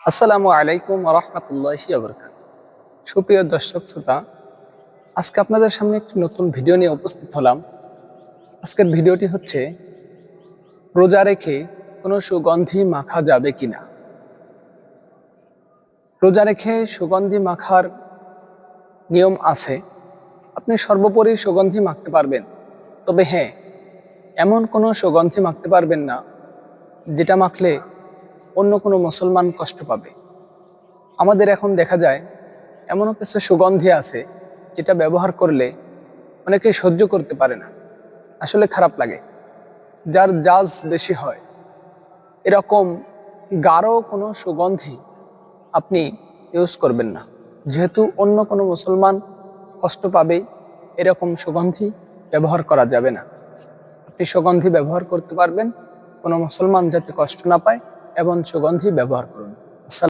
আসসালামু আলাইকুম রহমতুল্লাহি ওয়া বারাকাতুহু। সুপ্রিয় দর্শক শ্রোতা, আজকে আপনাদের সামনে একটি নতুন ভিডিও নিয়ে উপস্থিত হলাম। আজকের ভিডিওটি হচ্ছে রোজা রেখে কোনো সুগন্ধি মাখা যাবে কিনা। রোজা রেখে সুগন্ধি মাখার নিয়ম আছে। আপনি সর্বোপরি সুগন্ধি মাখতে পারবেন, তবে হ্যাঁ, এমন কোনো সুগন্ধি মাখতে পারবেন না যেটা মাখলে অন্য কোনো মুসলমান কষ্ট পাবে। আমাদের এখন দেখা যায় এমনও কিছু সুগন্ধি আছে যেটা ব্যবহার করলে অনেকে সহ্য করতে পারে না, আসলে খারাপ লাগে। যার জাজ বেশি হয়, এরকম গাঢ় কোনো সুগন্ধি আপনি ইউজ করবেন না, যেহেতু অন্য কোনো মুসলমান কষ্ট পাবে। এরকম সুগন্ধি ব্যবহার করা যাবে না। আপনি সুগন্ধি ব্যবহার করতে পারবেন, কোনো মুসলমান যাতে কষ্ট না পায় এমন সুগন্ধি ব্যবহার করুন।